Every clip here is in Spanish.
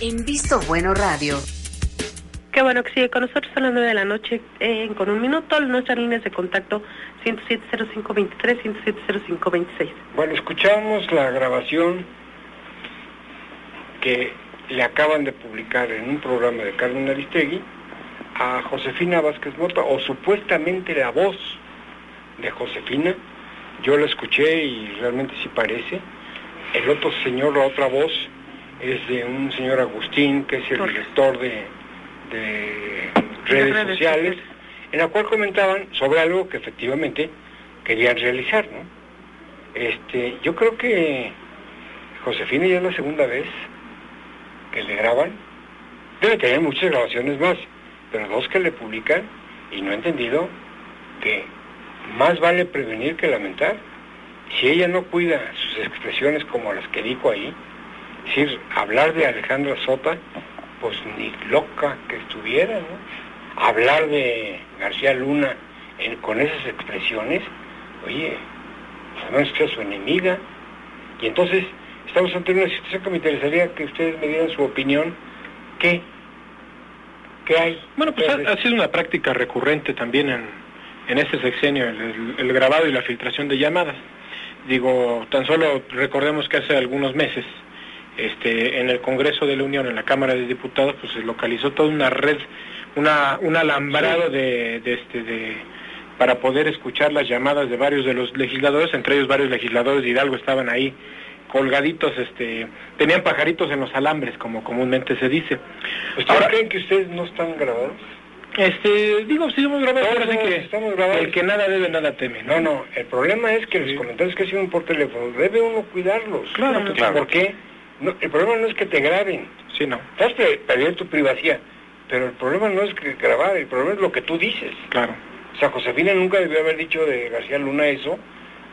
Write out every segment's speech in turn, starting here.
En Visto Bueno Radio. Qué bueno que sigue con nosotros a las 9 de la noche con un minuto. Nuestras líneas de contacto 107-0523, 107-0526. Bueno, escuchamos la grabación que le acaban de publicar en un programa de Carmen Aristegui a Josefina Vázquez Mota, o supuestamente la voz de Josefina. Yo la escuché y realmente sí parece. El otro señor, la otra voz, es de un señor Agustín, que es el director de redes sociales, en la cual comentaban sobre algo que efectivamente querían realizar, ¿no? Yo creo que Josefina ya es la segunda vez que le graban. Debe tener muchas grabaciones más, pero dos que le publican, y no he entendido que más vale prevenir que lamentar. Si ella no cuida sus expresiones como las que dijo ahí, es decir, hablar de Alejandra Sota, pues ni loca que estuviera, ¿no? Hablar de García Luna con esas expresiones, oye, no es que es su enemiga. Y entonces estamos ante una situación que me interesaría que ustedes me dieran su opinión. ¿Qué hay? Bueno, pues ha sido una práctica recurrente también en este sexenio, el grabado y la filtración de llamadas. Digo, tan solo recordemos que hace algunos meses, en el Congreso de la Unión, en la Cámara de Diputados, pues se localizó toda una red, un alambrado para poder escuchar las llamadas de varios de los legisladores, entre ellos varios legisladores de Hidalgo estaban ahí colgaditos, tenían pajaritos en los alambres, como comúnmente se dice. ¿Ustedes creen que ustedes no están grabados? Digo, sí estamos grabados, ahora sí que estamos grabados. El que nada debe, nada teme, ¿no? No, el problema es que los comentarios que hacen por teléfono, debe uno cuidarlos. Claro. ¿Por qué? No, el problema no es que te graben. Sí, no. Estás perdiendo tu privacidad, pero el problema no es que grabar, el problema es lo que tú dices. Claro. O sea, Josefina nunca debió haber dicho de García Luna eso,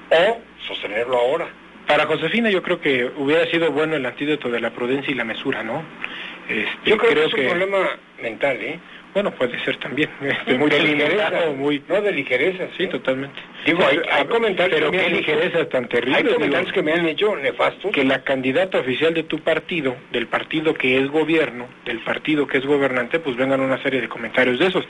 o sostenerlo ahora. Para Josefina yo creo que hubiera sido bueno el antídoto de la prudencia y la mesura, ¿no? Yo creo que es un problema mental, ¿eh? Bueno, puede ser también, muy de ligereza, No, de ligereza. Sí, totalmente. Digo, hay comentarios... Pero qué ligereza tan terrible. Hay comentarios que me han hecho nefastos. Que la candidata oficial de tu partido, del partido que es gobierno, del partido que es gobernante, pues vengan una serie de comentarios de esos.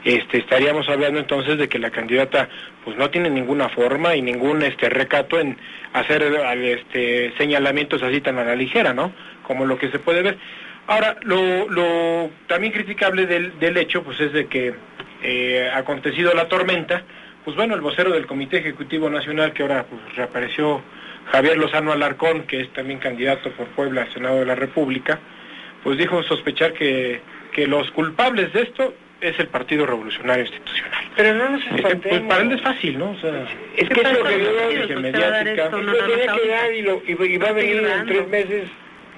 Estaríamos hablando entonces de que la candidata pues no tiene ninguna forma y ningún recato en hacer señalamientos así tan a la ligera, ¿no? Como lo que se puede ver. Ahora, lo también criticable del hecho, pues es de que ha acontecido la tormenta, pues bueno, el vocero del Comité Ejecutivo Nacional, que ahora pues reapareció, Javier Lozano Alarcón, que es también candidato por Puebla al Senado de la República, pues dijo sospechar que los culpables de esto es el Partido Revolucionario Institucional. Pero no nos espantemos. Pues para él es fácil, ¿no? O sea, es que eso que mediática. Tiene que dar y va a venir en 3 meses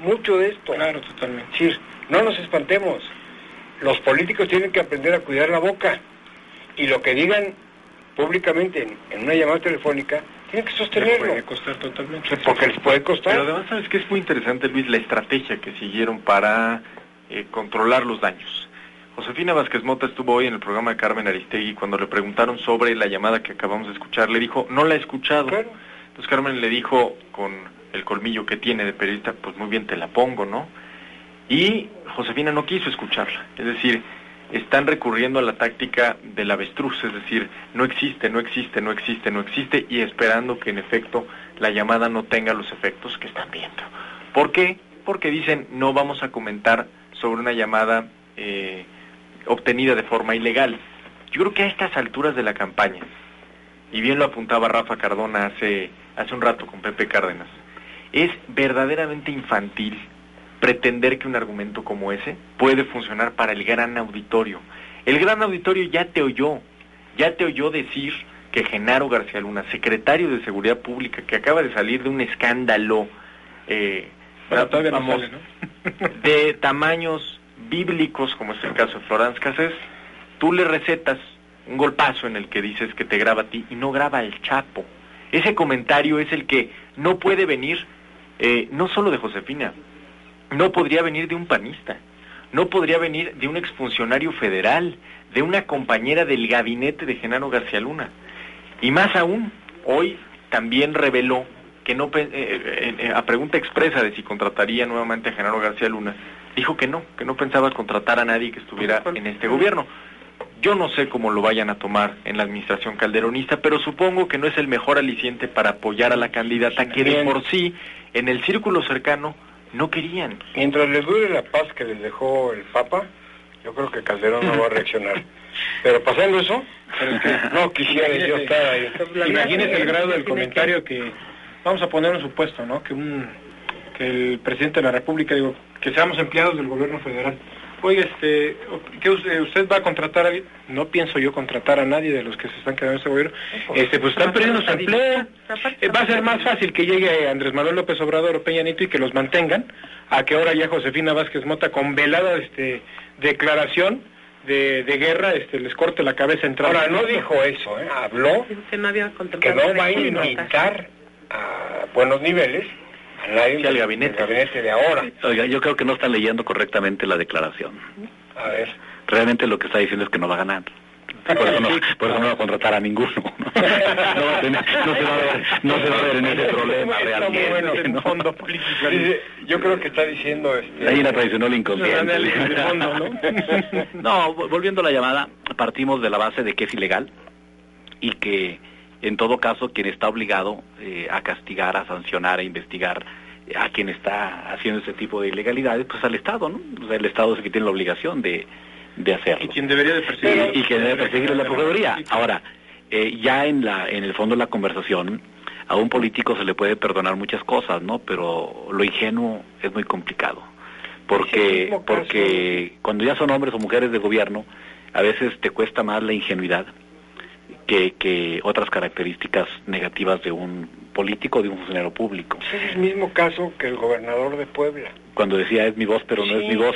mucho de esto. Claro, totalmente. Sí, no nos espantemos. Los políticos tienen que aprender a cuidar la boca. Y lo que digan públicamente en una llamada telefónica, tienen que sostenerlo. Les puede costar totalmente. Porque les puede costar. Pero además, ¿sabes qué? Es muy interesante, Luis, la estrategia que siguieron para controlar los daños. Josefina Vázquez Mota estuvo hoy en el programa de Carmen Aristegui. Cuando le preguntaron sobre la llamada que acabamos de escuchar, le dijo, no la he escuchado. Claro. Entonces Carmen le dijo, con el colmillo que tiene de periodista, pues muy bien, te la pongo, ¿no? Y Josefina no quiso escucharla. Es decir, están recurriendo a la táctica del avestruz, es decir, no existe, y esperando que en efecto la llamada no tenga los efectos que están viendo. ¿Por qué? Porque dicen, no vamos a comentar sobre una llamada obtenida de forma ilegal. Yo creo que a estas alturas de la campaña, y bien lo apuntaba Rafa Cardona hace un rato con Pepe Cárdenas, es verdaderamente infantil pretender que un argumento como ese puede funcionar para el gran auditorio. El gran auditorio ya te oyó decir que Genaro García Luna, secretario de Seguridad Pública, que acaba de salir de un escándalo todavía no sale, ¿no? de tamaños bíblicos, como es el caso de Florence Cassés, tú le recetas un golpazo en el que dices que te graba a ti y no graba al Chapo. Ese comentario es el que no puede venir, no solo de Josefina, no podría venir de un panista, no podría venir de un exfuncionario federal, de una compañera del gabinete de Genaro García Luna. Y más aún, hoy también reveló que no, a pregunta expresa de si contrataría nuevamente a Genaro García Luna, dijo que no pensaba contratar a nadie que estuviera en este gobierno. Yo no sé cómo lo vayan a tomar en la administración calderonista, pero supongo que no es el mejor aliciente para apoyar a la candidata que de por sí, en el círculo cercano, no querían. Mientras les dure la paz que les dejó el Papa, yo creo que Calderón no va a reaccionar. Pero pasando eso, no quisiera yo estar ahí. Imagínese el grado del comentario que, vamos a poner un supuesto, ¿no? Que el presidente de la República, digo, que seamos empleados del gobierno federal. Oiga, ¿qué usted va a contratar a alguien? No pienso yo contratar a nadie de los que se están quedando en este gobierno. Pues están perdiendo su empleo. Va a ser más fácil que llegue Andrés Manuel López Obrador o Peña Nieto y que los mantengan, a que ahora ya Josefina Vázquez Mota, con velada declaración de guerra, les corte la cabeza entrando. Ahora, no dijo eso, habló que no va a invitar a buenos niveles a nadie al gabinete de ahora. Oiga, yo creo que no están leyendo correctamente la declaración. A ver. Realmente lo que está diciendo es que no va a ganar. Por eso no va a contratar a ninguno. No se va a ver en ese problema realmente. Bueno, en fondo político. Yo creo que está diciendo Ahí la tradicional inconsciente. No, volviendo a la llamada, partimos de la base de que es ilegal y que en todo caso quien está obligado a castigar, a sancionar, a investigar a quien está haciendo ese tipo de ilegalidades, pues al Estado, ¿no? O sea, el Estado es el que tiene la obligación de hacerlo. Y quien debería de perseguir. Y que debe perseguir la Procuraduría. Ahora, ya en el fondo de la conversación, a un político se le puede perdonar muchas cosas, ¿no? Pero lo ingenuo es muy complicado. Porque cuando ya son hombres o mujeres de gobierno, a veces te cuesta más la ingenuidad que otras características negativas de un político o de un funcionario público. Es el mismo caso que el gobernador de Puebla. Cuando decía, es mi voz, pero no es mi voz.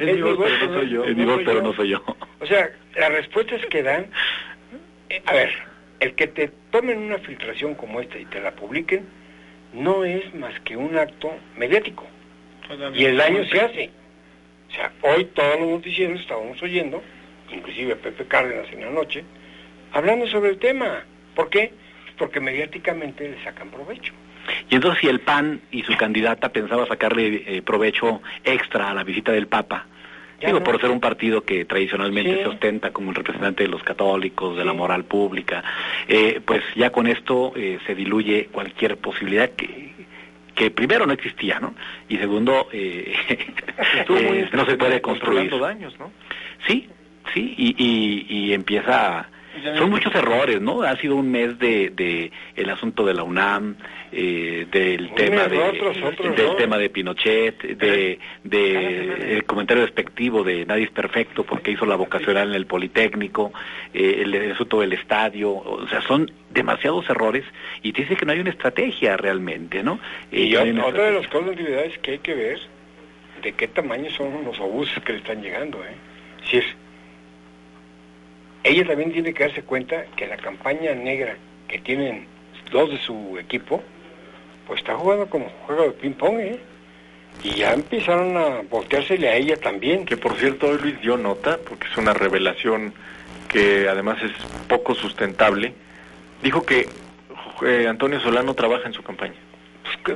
Es mi voz, pero no soy yo. Es mi voz, pero no soy yo. O sea, las respuestas que dan... a ver, el que te tomen una filtración como esta y te la publiquen, no es más que un acto mediático. Y el daño se hace. O sea, hoy todos los noticieros estábamos oyendo, inclusive Pepe Cárdenas en la noche, hablando sobre el tema. ¿Por qué? Porque mediáticamente le sacan provecho. Y entonces si el PAN y su candidata pensaba sacarle provecho extra a la visita del Papa, por ser un partido que tradicionalmente se ostenta como el representante de los católicos, de la moral pública, pues ya con esto se diluye cualquier posibilidad que primero no existía, ¿no? Y segundo, no se puede construir. Daños, ¿no? Sí, y empieza... Son muchos errores, ¿no? Ha sido un mes de el asunto de la UNAM, del tema de Pinochet, el comentario despectivo de nadie es perfecto porque hizo la vocacional en el Politécnico, el asunto del estadio, o sea, son demasiados errores y te dice que no hay una estrategia realmente, ¿no? Y otra de las cosas es que hay que ver de qué tamaño son los obuses que le están llegando, Es decir, ella también tiene que darse cuenta que la campaña negra que tienen dos de su equipo, pues está jugando como juego de ping-pong, Y ya empezaron a volteársele a ella también. Que por cierto, hoy Luis dio nota, porque es una revelación que además es poco sustentable. Dijo que Antonio Solano trabaja en su campaña.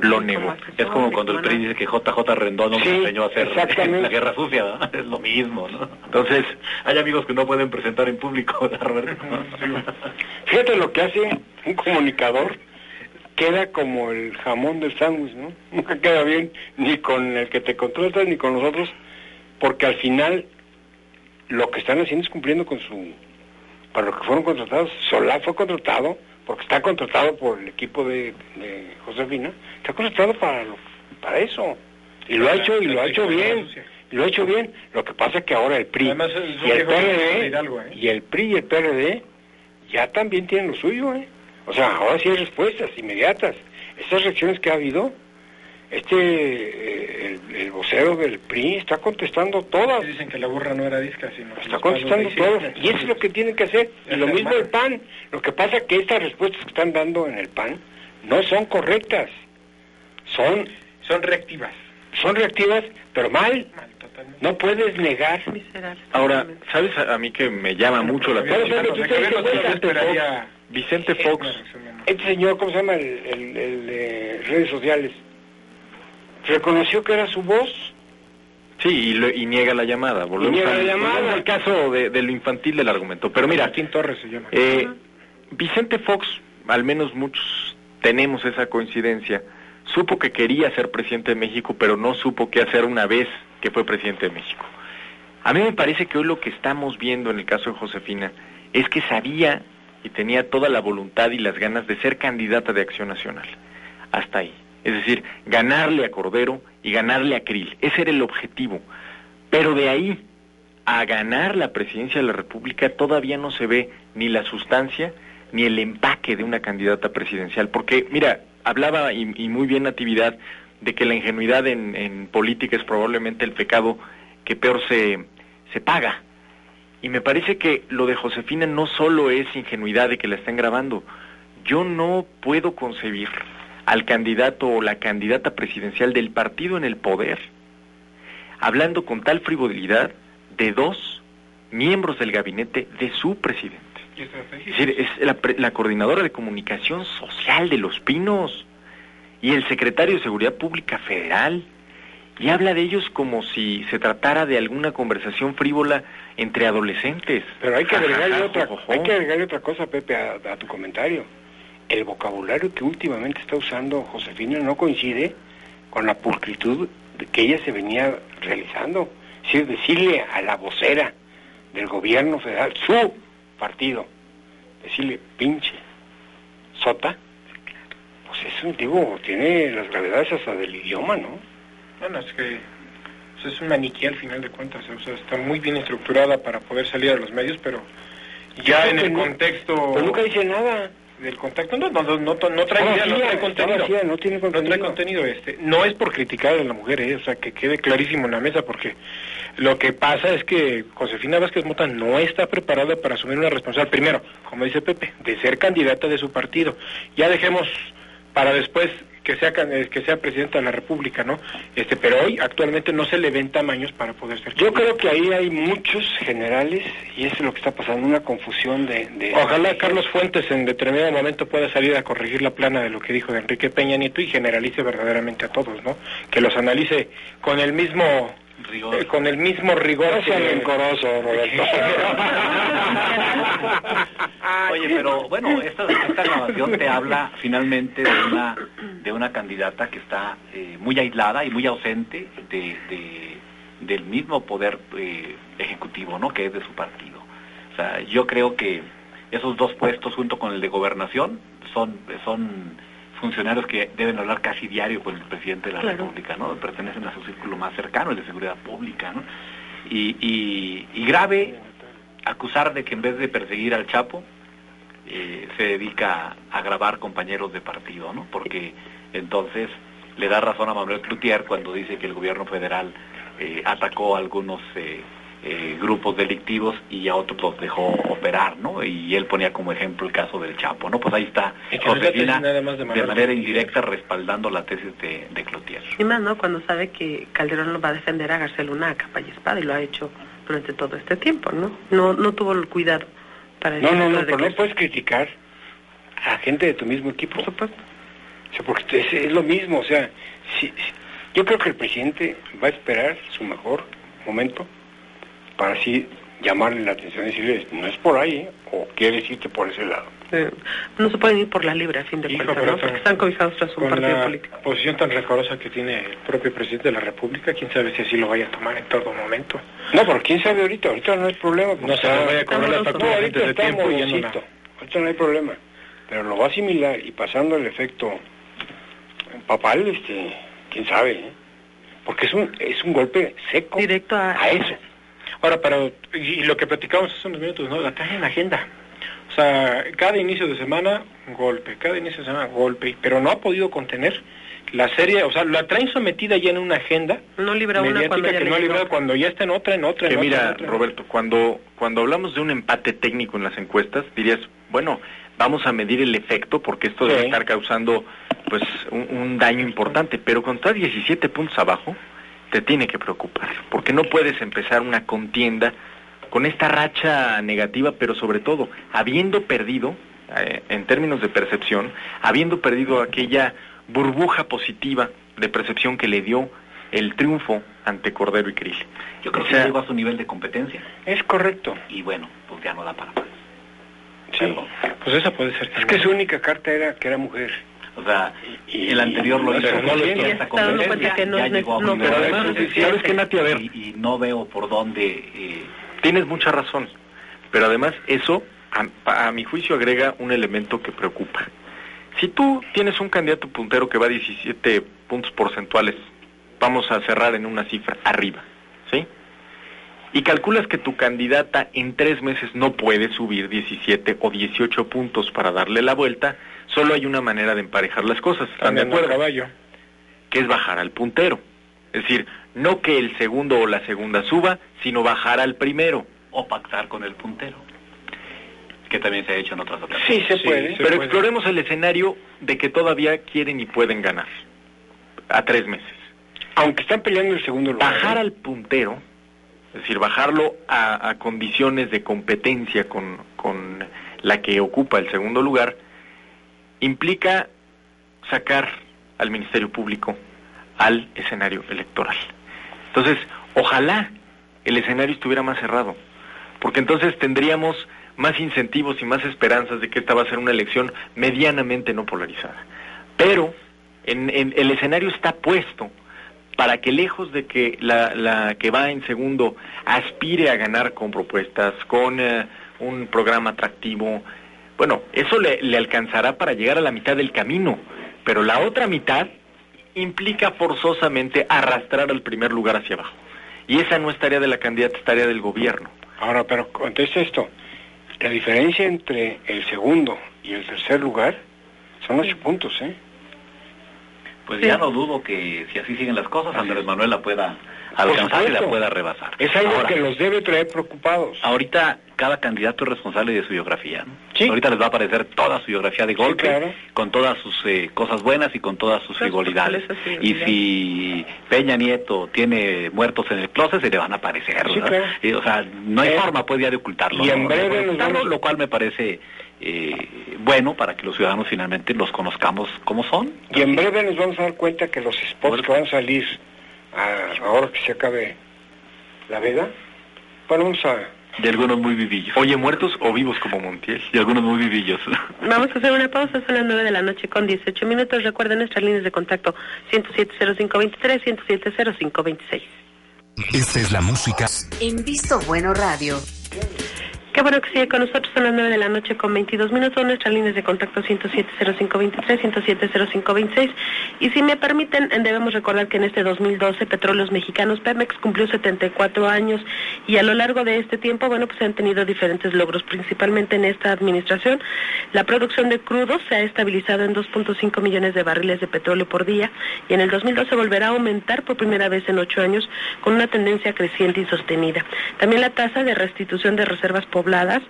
Lo negó. Es como cuando el PRI dice que JJ Rendón nos enseñó a hacer la guerra sucia, ¿no? Es lo mismo, ¿no? Entonces, hay amigos que no pueden presentar en público, ¿verdad, Roberto? Fíjate lo que hace un comunicador, queda como el jamón del sándwich, ¿no? Nunca queda bien ni con el que te contratas ni con nosotros, porque al final lo que están haciendo es cumpliendo para lo que fueron contratados. Solá fue contratado porque está contratado por el equipo de Josefina, está contratado para eso, y lo ha hecho bien, Lo que pasa es que ahora el PRI y el PRD ya también tienen lo suyo, O sea, ahora sí hay respuestas inmediatas. Estas reacciones que ha habido, el vocero del PRI está contestando todas. Dicen que la burra no era disca, sino está contestando todas, y eso es lo que tienen que hacer. Y lo mismo el PAN. Lo que pasa es que estas respuestas que están dando en el PAN no son correctas, son reactivas. Son reactivas, pero mal. No puedes negar. Ahora, ¿sabes a mí que me llama mucho la atención? Vicente Fox. Este señor, ¿cómo se llama? El de redes sociales. Reconoció que era su voz. Sí, y niega la llamada. Volvemos al caso de lo infantil del argumento. Pero mira, Martín Torres se llama. Vicente Fox, al menos muchos tenemos esa coincidencia, supo que quería ser presidente de México, pero no supo qué hacer una vez que fue presidente de México. A mí me parece que hoy lo que estamos viendo en el caso de Josefina es que sabía y tenía toda la voluntad y las ganas de ser candidata de Acción Nacional. Hasta ahí. Es decir, ganarle a Cordero y ganarle a Krill. Ese era el objetivo. Pero de ahí a ganar la presidencia de la República todavía no se ve ni la sustancia ni el empaque de una candidata presidencial. Porque, mira, hablaba y muy bien Natividad de que la ingenuidad en política es probablemente el pecado que peor se paga. Y me parece que lo de Josefina no solo es ingenuidad de que la estén grabando. Yo no puedo concebir al candidato o la candidata presidencial del partido en el poder hablando con tal frivolidad de dos miembros del gabinete de su presidente. Es decir, es la coordinadora de comunicación social de Los Pinos y el secretario de Seguridad Pública Federal, y habla de ellos como si se tratara de alguna conversación frívola entre adolescentes. Pero hay que agregarle otra cosa, Pepe, a tu comentario. El vocabulario que últimamente está usando Josefina no coincide con la pulcritud que ella se venía realizando. Es decir, decirle a la vocera del gobierno federal, su partido, decirle pinche sota, pues eso, digo, tiene las gravedades hasta del idioma, ¿no? Bueno, es que es un maniquí al final de cuentas, o sea, está muy bien estructurada para poder salir a los medios, pero ya en el contexto... Pero nunca dice nada. Del contacto no trae contenido. No tiene contenido. No trae contenido. No es por criticar a la mujer, o sea, que quede clarísimo en la mesa, porque lo que pasa es que Josefina Vázquez Mota no está preparada para asumir una responsabilidad, primero, como dice Pepe, de ser candidata de su partido. Ya dejemos para después que sea presidenta de la República, ¿no? Pero hoy actualmente no se le ven tamaños para poder ser. Yo creo que ahí hay muchos generales y eso es lo que está pasando, una confusión de Ojalá Carlos Fuentes en determinado momento pueda salir a corregir la plana de lo que dijo de Enrique Peña Nieto y generalice verdaderamente a todos, ¿no? Que los analice con el mismo rigor. Con el mismo rigor. No sea rencoroso, Roberto. Oye, pero bueno, esta grabación te habla finalmente de una candidata que está muy aislada y muy ausente del mismo poder ejecutivo, ¿no? Que es de su partido. O sea, yo creo que esos dos puestos junto con el de gobernación son funcionarios que deben hablar casi diario con el presidente de la República, ¿no? Pertenecen a su círculo más cercano, el de seguridad pública, ¿no? Y grave acusar de que en vez de perseguir al Chapo se dedica a grabar compañeros de partido, ¿no? Porque entonces le da razón a Manuel Cloutier cuando dice que el gobierno federal atacó a algunos grupos delictivos y a otros los dejó operar, ¿no? Y él ponía como ejemplo el caso del Chapo, ¿no? Pues ahí está Josefina de manera indirecta respaldando la tesis de Cloutier. Y más, ¿no? Cuando sabe que Calderón lo va a defender a García Luna a capa y espada, y lo ha hecho durante todo este tiempo, ¿no? No tuvo el cuidado para... pero no puedes criticar a gente de tu mismo equipo. Por supuesto. O sea, porque es lo mismo, o sea, yo creo que el presidente va a esperar su mejor momento para así llamarle la atención y decirle, no es por ahí, o quiere decirte por ese lado. No se pueden ir por la libre, a fin de cuentas, ¿no? Porque están cobijados tras un partido político. Con la posición tan recorosa que tiene el propio presidente de la República, quién sabe si así lo vaya a tomar en todo momento. No, pero quién sabe ahorita no hay problema. No se le vaya a cobrar la factura antes de tiempo y ahorita no hay problema. Pero lo va a asimilar y pasando el efecto papal, quién sabe, ¿eh? Porque es un golpe seco directo a eso. Ahora, y lo que platicamos hace unos minutos, ¿no? La trae en la agenda. O sea, cada inicio de semana, golpe, pero no ha podido contener la serie, o sea, la traen sometida ya en una agenda. No libra una cuando ya está en otra. Mira, Roberto, cuando hablamos de un empate técnico en las encuestas, dirías, bueno, vamos a medir el efecto, porque esto debe estar causando, pues, un daño importante, pero cuando estás 17 puntos abajo, te tiene que preocupar, porque no puedes empezar una contienda con esta racha negativa, pero sobre todo, habiendo perdido, en términos de percepción, habiendo perdido aquella burbuja positiva de percepción que le dio el triunfo ante Cordero y Krill. Yo creo que llegó a su nivel de competencia. Es correcto. Y bueno, pues ya no da para más. Sí. Perdón. Pues esa puede ser. Es que su única carta era que era mujer. O sea, el anterior lo hizo, no lo hizo esa competencia, ya llegó a un nivel. Pero además, ¿sabes qué, Nati? A ver, y no veo por dónde... Tienes mucha razón, pero además eso, a mi juicio, agrega un elemento que preocupa. Si tú tienes un candidato puntero que va a 17 puntos porcentuales, vamos a cerrar en una cifra arriba, ¿sí? Y calculas que tu candidata en 3 meses no puede subir 17 o 18 puntos para darle la vuelta, solo hay una manera de emparejar las cosas, ¿están de acuerdo? Caballo. Que es bajar al puntero. Es decir, no que el segundo o la segunda suba, sino bajar al primero. O pactar con el puntero, que también se ha hecho en otras ocasiones. Sí, se puede. Pero exploremos el escenario de que todavía quieren y pueden ganar a 3 meses. Aunque están peleando el segundo lugar. Bajar al puntero, es decir, bajarlo a condiciones de competencia con la que ocupa el segundo lugar, implica sacar al Ministerio Público al escenario electoral. Entonces, ojalá el escenario estuviera más cerrado, porque entonces tendríamos más incentivos y más esperanzas de que esta va a ser una elección medianamente no polarizada. Pero en el escenario está puesto para que, lejos de que la que va en segundo aspire a ganar con propuestas, con un programa atractivo, bueno, eso le alcanzará para llegar a la mitad del camino, pero la otra mitad implica forzosamente arrastrar al primer lugar hacia abajo. Y esa no es tarea de la candidata, es tarea del gobierno. Ahora, pero contesta esto. La diferencia entre el segundo y el tercer lugar son 8 puntos, ¿eh? Pues ya no dudo que si así siguen las cosas, Andrés Manuel la pueda alcanzar y la pueda rebasar. Es algo que los debe traer preocupados. Ahorita cada candidato es responsable de su biografía, ¿no? Sí. Ahorita les va a aparecer toda su biografía de golpe, Sí, claro. con todas sus cosas buenas y con todas sus frivolidades. Y si Peña Nieto tiene muertos en el closet, se le van a aparecer, Sí, ¿verdad? claro. O sea, no hay forma pues ya de ocultarlo. Y en ¿no? breve De ocultarlo, lo cual me parece bueno para que los ciudadanos finalmente los conozcamos como son. Y en breve nos vamos a dar cuenta que los spots que van a salir ahora que se acabe la veda, bueno, vamos a... Y algunos muy vivillos. Oye, muertos o vivos como Montiel. Y algunos muy vivillos. Vamos a hacer una pausa, son las 9 de la noche con 18 minutos. Recuerden nuestras líneas de contacto 107-0523, 107-0526. Esta es la música En Visto Bueno Radio. Qué bueno que sigue con nosotros, son las 9 de la noche con 22 minutos, nuestras líneas de contacto 107-0523, 107-0526, y si me permiten, debemos recordar que en este 2012 Petróleos Mexicanos, Pemex, cumplió 74 años, y a lo largo de este tiempo, bueno, pues han tenido diferentes logros, principalmente en esta administración. La producción de crudo se ha estabilizado en 2.5 millones de barriles de petróleo por día, y en el 2012 volverá a aumentar por primera vez en 8 años, con una tendencia creciente y sostenida. También la tasa de restitución de reservas probadas,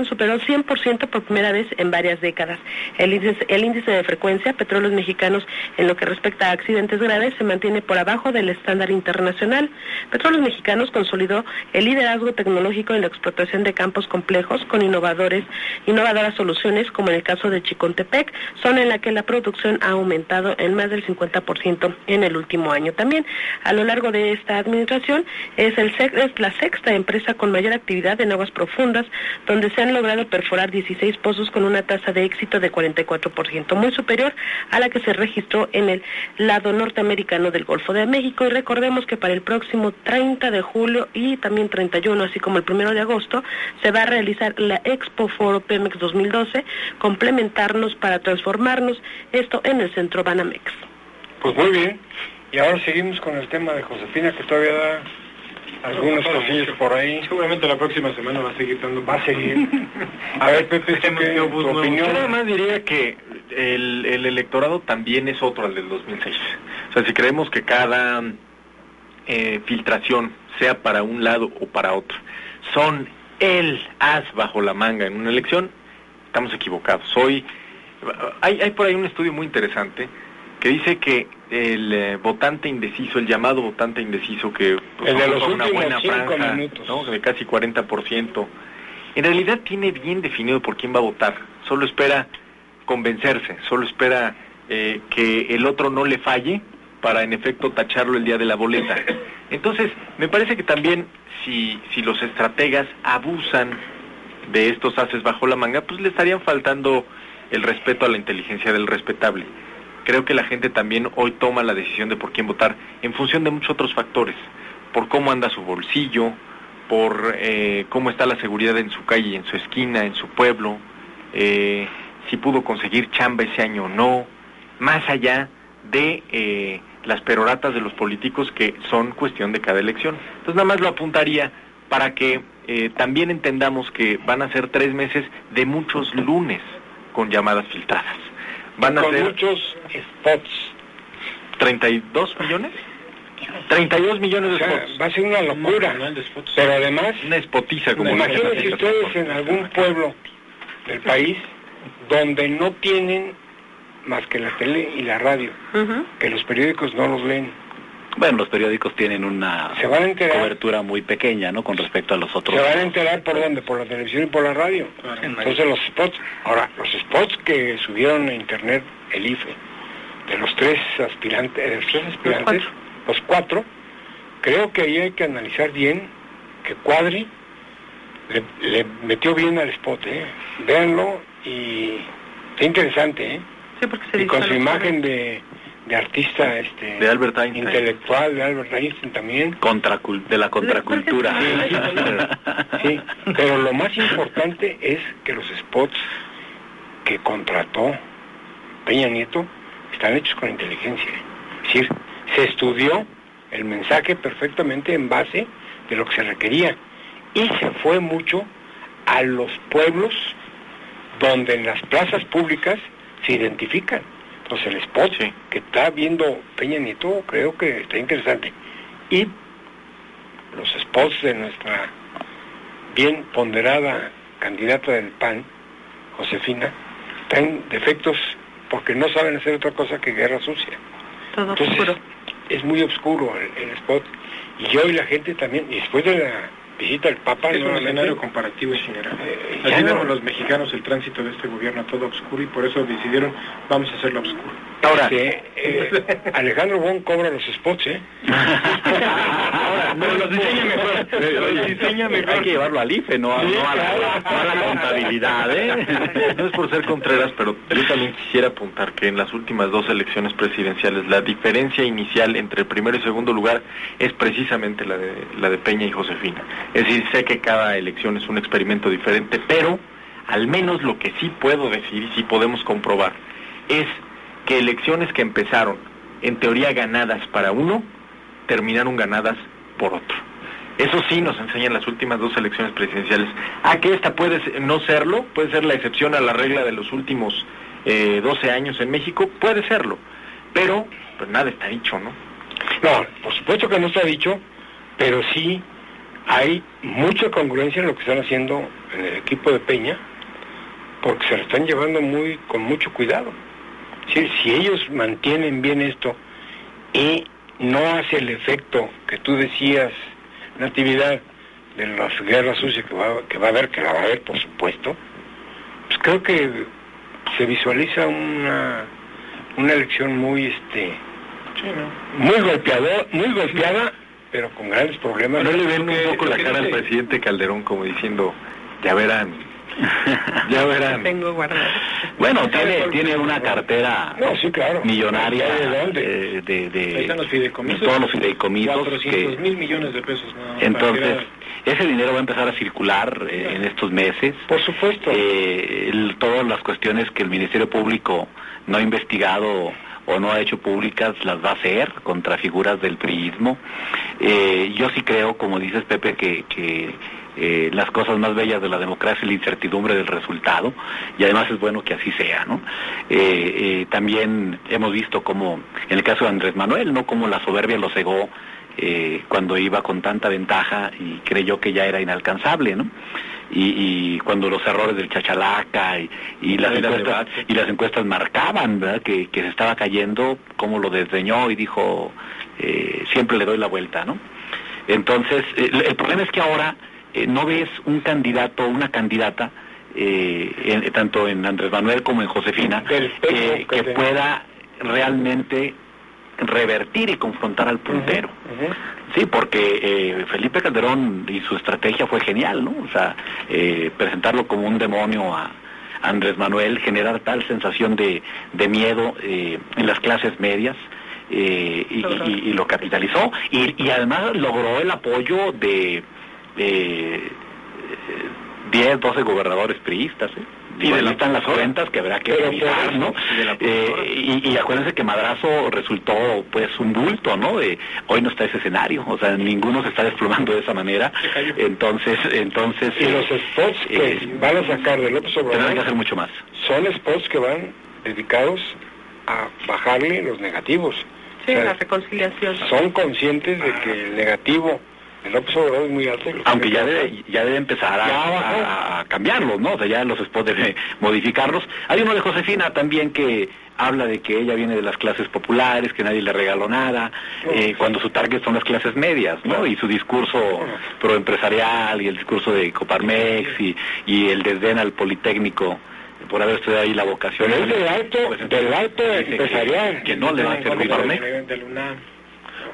superó 100% por primera vez en varias décadas. El índice de frecuencia, Petróleos Mexicanos, en lo que respecta a accidentes graves, se mantiene por abajo del estándar internacional. Petróleos Mexicanos consolidó el liderazgo tecnológico en la explotación de campos complejos con innovadoras soluciones, como en el caso de Chicontepec, zona en la que la producción ha aumentado en más del 50% en el último año. También, a lo largo de esta administración, es la sexta empresa con mayor actividad en aguas profundas, donde se han logrado perforar 16 pozos con una tasa de éxito de 44%, muy superior a la que se registró en el lado norteamericano del Golfo de México. Y recordemos que para el próximo 30 de julio y también 31, así como el 1 de agosto, se va a realizar la Expo Foro Pemex 2012, complementarnos para transformarnos, esto en el Centro Banamex. Pues muy bien, y ahora seguimos con el tema de Josefina, que todavía da algunos cosillos por ahí. Seguramente la próxima semana va a seguir dando. Va a seguir. A ver, Pepe, tu opinión. Yo nada más diría que el electorado también es otro al del 2006. O sea, si creemos que cada filtración, sea para un lado o para otro, son el as bajo la manga en una elección, estamos equivocados. Hay por ahí un estudio muy interesante que dice que el votante indeciso, el llamado votante indeciso, que pues, el de los una buena 5 franja, minutos, ¿no?, de casi 40%, en realidad tiene bien definido por quién va a votar. Solo espera convencerse, solo espera que el otro no le falle para en efecto tacharlo el día de la boleta. Entonces, me parece que también si los estrategas abusan de estos haces bajo la manga, pues le estarían faltando el respeto a la inteligencia del respetable. Creo que la gente también hoy toma la decisión de por quién votar en función de muchos otros factores, por cómo anda su bolsillo, por cómo está la seguridad en su calle, en su esquina, en su pueblo, si pudo conseguir chamba ese año o no, más allá de las peroratas de los políticos que son cuestión de cada elección. Entonces nada más lo apuntaría para que también entendamos que van a ser 3 meses de muchos lunes con llamadas filtradas. Van a con ser muchos spots. 32 millones. 32 millones de O sea, spots. va a ser una locura. Pero además, Una spotiza como imagínense ustedes en algún pueblo del país donde no tienen más que la tele y la radio, que los periódicos no los leen. Bueno, los periódicos tienen una Se van a enterar. cobertura muy pequeña, ¿no? Con respecto a los otros. Se van a enterar por dónde, por la televisión y por la radio. Entonces los spots, ahora, los spots que subieron a internet el IFE, de los tres aspirantes, los cuatro, creo que ahí hay que analizar bien que Cuadri le metió bien al spot, véanlo, y está interesante, Sí, porque se y con su imagen de artista, de Albert Einstein, intelectual, de Albert Einstein también, de la contracultura. sí, pero lo más importante es que los spots que contrató Peña Nieto están hechos con inteligencia, es decir, se estudió el mensaje perfectamente en base de lo que se requería, y se fue mucho a los pueblos donde en las plazas públicas se identifican. Entonces el spot que está viendo Peña Nieto creo que está interesante. Y los spots de nuestra bien ponderada candidata del PAN, Josefina, están defectos porque no saben hacer otra cosa que guerra sucia. Todo Entonces, oscuro. Es muy oscuro el spot. Y hoy la gente también, y después de la visita del Papa, es un escenario comparativo y general. Así vemos los mexicanos el tránsito de este gobierno todo oscuro, y por eso decidieron, vamos a hacerlo oscuro. Ahora, Alejandro Bon cobra los spots, Ahora, no, los diseña mejor. Hay que llevarlo al IFE, no a la contabilidad, No es por ser Contreras, pero yo también quisiera apuntar que en las últimas 2 elecciones presidenciales la diferencia inicial entre el primero y segundo lugar es precisamente la de Peña y Josefina. Es decir, sé que cada elección es un experimento diferente, pero al menos lo que sí puedo decir y sí podemos comprobar es que elecciones que empezaron en teoría ganadas para uno, terminaron ganadas por otro. Eso sí nos enseñan las últimas 2 elecciones presidenciales. A que esta puede no serlo, puede ser la excepción a la regla de los últimos 12 años en México, puede serlo, pero pues nada está dicho, ¿no? No, por supuesto que no está dicho, pero sí hay mucha congruencia en lo que están haciendo en el equipo de Peña, porque se lo están llevando con mucho cuidado. Si ellos mantienen bien esto y no hace el efecto que tú decías, Natividad, de las guerras sucias que va a haber, que la va a haber por supuesto, pues creo que se visualiza una elección muy muy golpeada, pero con grandes problemas. No le ven un poco la cara al presidente Calderón como diciendo, ya verán. Tengo guardado. Bueno, tiene una cartera millonaria de están los fideicomisos, todos los fideicomisos, 400,000 millones de pesos. Entonces, ese dinero va a empezar a circular en estos meses. Por supuesto. Todas las cuestiones que el Ministerio Público no ha investigado o no ha hecho públicas, las va a hacer contra figuras del priismo. Yo sí creo, como dices, Pepe, que las cosas más bellas de la democracia es la incertidumbre del resultado, y además es bueno que así sea, ¿no? También hemos visto como, en el caso de Andrés Manuel, ¿no?, como la soberbia lo cegó cuando iba con tanta ventaja y creyó que ya era inalcanzable, ¿no? Y cuando los errores del chachalaca y las encuestas marcaban, ¿verdad?, que se estaba cayendo, como lo desdeñó y dijo, siempre le doy la vuelta, ¿no? Entonces, el problema es que ahora no ves un candidato o una candidata, tanto en Andrés Manuel como en Josefina, que pueda realmente revertir y confrontar al puntero. Sí, porque Felipe Calderón y su estrategia fue genial, ¿no? O sea, presentarlo como un demonio a Andrés Manuel, generar tal sensación de miedo en las clases medias, y lo capitalizó, y además logró el apoyo de 10, 12 gobernadores priistas, y de están las cuentas que habrá que revisar, ¿no? Y acuérdense que Madrazo resultó pues un bulto, ¿no? Hoy no está ese escenario, o sea, ninguno se está desplomando de esa manera. Entonces y los spots que van a sacar de López Obrador tendrán que hacer mucho más. Son spots que van dedicados a bajarle los negativos. Sí, o sea, la reconciliación. Son conscientes de que el negativo de López Obrador es muy alto. Aunque ya debe empezar a cambiarlos, ¿no? O sea, ya los spots debe modificarlos. Hay uno de Josefina también que habla de que ella viene de las clases populares, que nadie le regaló nada, cuando su target son las clases medias, ¿no? Y su discurso proempresarial y el discurso de Coparmex y el desdén al Politécnico por haber estudiado ahí la vocación. Pero es del alto empresarial. Que no le va a servir Coparmex.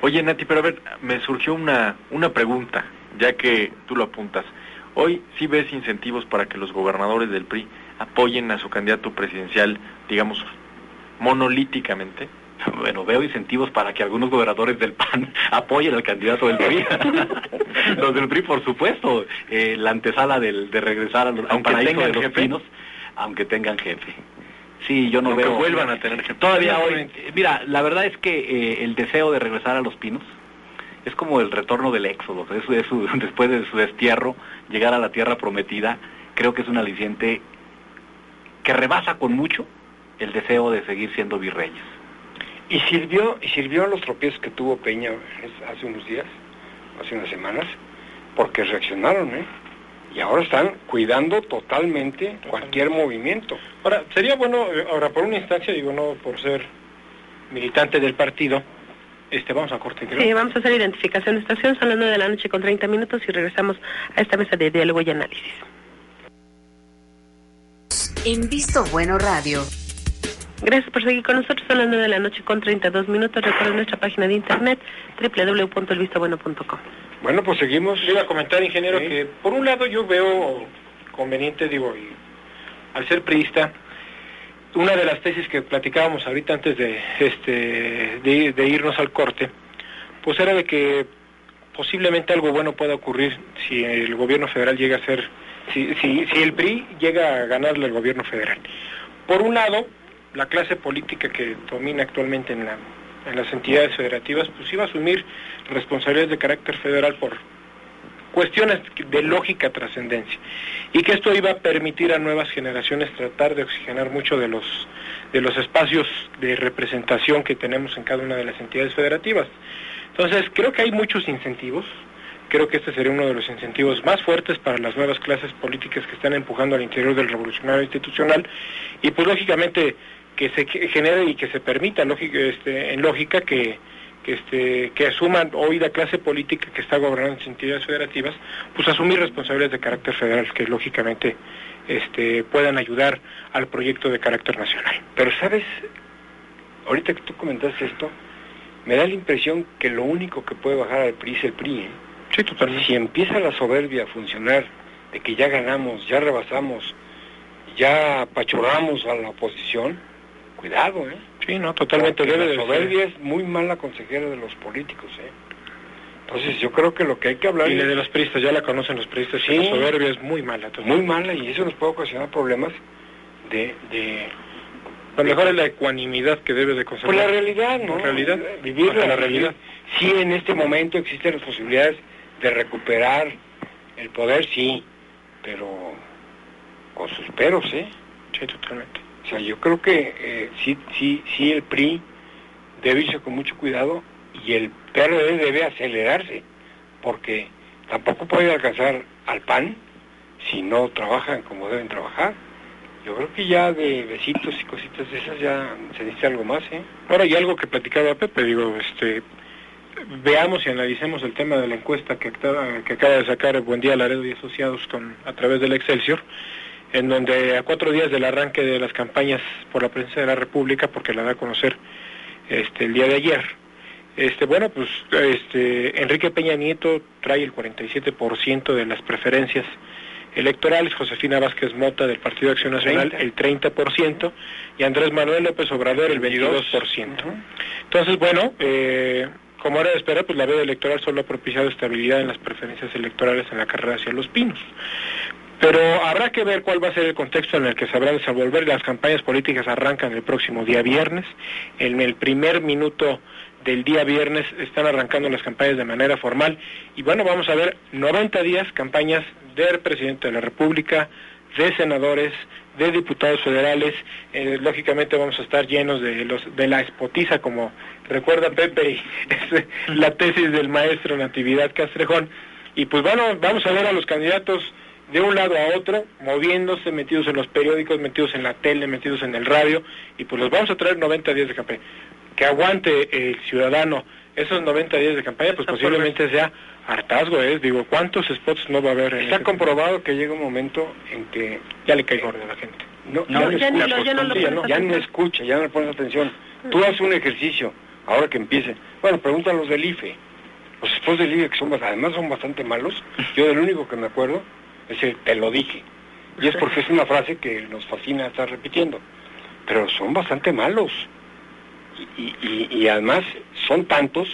Oye, Nati, pero a ver, me surgió una pregunta, ya que tú lo apuntas. Hoy sí ves incentivos para que los gobernadores del PRI apoyen a su candidato presidencial, digamos, monolíticamente. Bueno, veo incentivos para que algunos gobernadores del PAN apoyen al candidato del PRI. Los del PRI, por supuesto, la antesala de regresar al paraíso de los pinos, aunque tengan jefe. Sí, yo no veo... que vuelvan a tener jefe. Todavía hoy... Mira, la verdad es que el deseo de regresar a los pinos es como el retorno del éxodo. Después de su destierro, llegar a la tierra prometida, creo que es un aliciente que rebasa con mucho el deseo de seguir siendo virreyes. Y sirvió a los tropiezos que tuvo Peña hace unos días, hace unas semanas, porque reaccionaron, y ahora están cuidando totalmente cualquier movimiento. Ahora, sería bueno, por una instancia, digo, no por ser militante del partido, vamos a corte, creo. Sí, vamos a hacer identificación de estación, son las 9:30 con 30 minutos y regresamos a esta mesa de diálogo y análisis. En Visto Bueno Radio. Gracias por seguir con nosotros, son las 9:30 con 32 minutos. Recuerden nuestra página de internet, www.elvistobueno.com. Bueno, pues seguimos. Yo iba a comentar, ingeniero, que por un lado yo veo conveniente, y al ser priista, una de las tesis que platicábamos ahorita antes de irnos al corte, pues era de que posiblemente algo bueno pueda ocurrir si el gobierno federal llega a ser, si el PRI llega a ganarle al gobierno federal. Por un lado, la clase política que domina actualmente en las entidades federativas, pues iba a asumir responsabilidades de carácter federal por cuestiones de lógica trascendencia, y que esto iba a permitir a nuevas generaciones tratar de oxigenar mucho de los espacios de representación que tenemos en cada una de las entidades federativas. Entonces, creo que hay muchos incentivos. Creo que este sería uno de los incentivos más fuertes para las nuevas clases políticas que están empujando al interior del revolucionario institucional, y pues lógicamente que se genere y que se permita en lógica que asuman hoy la clase política que está gobernando las entidades federativas, pues asumir responsabilidades de carácter federal que lógicamente puedan ayudar al proyecto de carácter nacional. Pero sabes, ahorita que tú comentaste esto, me da la impresión que lo único que puede bajar al PRI es el PRI, Sí, totalmente. Si empieza la soberbia a funcionar, de que ya ganamos, ya rebasamos, ya apachurramos a la oposición, cuidado, Sí, no, totalmente. La soberbia es muy mala consejera de los políticos, Entonces yo creo que lo que hay que hablar... Y de los priistas, ya la conocen los priistas, sí, la soberbia es muy mala. Muy mala, y eso nos puede ocasionar problemas de... Lo mejor es la ecuanimidad que debe de conservar. Pues la realidad, ¿no? La realidad. Vivir la realidad. Sí, en este momento existen las posibilidades de recuperar el poder, sí, pero con sus peros, Sí, totalmente. O sea, yo creo que sí el PRI debe irse con mucho cuidado, y el PRD debe acelerarse, porque tampoco puede alcanzar al PAN si no trabajan como deben trabajar. Yo creo que ya de besitos y cositas de esas ya se necesita algo más, Ahora, y algo que platicaba Pepe, veamos y analicemos el tema de la encuesta que acaba de sacar Buendía Laredo y Asociados a través del Excelsior, en donde a 4 días del arranque de las campañas por la presidencia de la República, porque la da a conocer el día de ayer. Enrique Peña Nieto trae el 47% de las preferencias electorales, Josefina Vázquez Mota del Partido Acción Nacional el 30% y Andrés Manuel López Obrador el 22%. Entonces, como era de esperar, pues la veda electoral solo ha propiciado estabilidad en las preferencias electorales en la carrera hacia Los Pinos. Pero habrá que ver cuál va a ser el contexto en el que se habrá de desenvolver. Las campañas políticas arrancan el próximo día viernes. En el primer minuto del día viernes están arrancando las campañas de manera formal. Y vamos a ver 90 días campañas del presidente de la República, de senadores, de diputados federales. Lógicamente vamos a estar llenos de la espotiza, como recuerda Pepe, y es la tesis del maestro Natividad Castrejón. Y pues vamos a ver a los candidatos de un lado a otro, moviéndose, metidos en los periódicos, metidos en la tele, metidos en el radio, y pues los vamos a traer 90 días de campaña. Que aguante el ciudadano esos 90 días de campaña, pues posiblemente sea hartazgo, digo, ¿cuántos spots no va a haber? Está comprobado que llega un momento en que ya le cae gordo a la gente. Ya no escucha, ya no le pones atención. Tú haces un ejercicio, ahora que empiece. Pregunta a los del IFE. Los spots del IFE, que además son bastante malos, yo del único que me acuerdo es el te lo dije. Y es porque es una frase que nos fascina estar repitiendo. Pero son bastante malos. Y además son tantos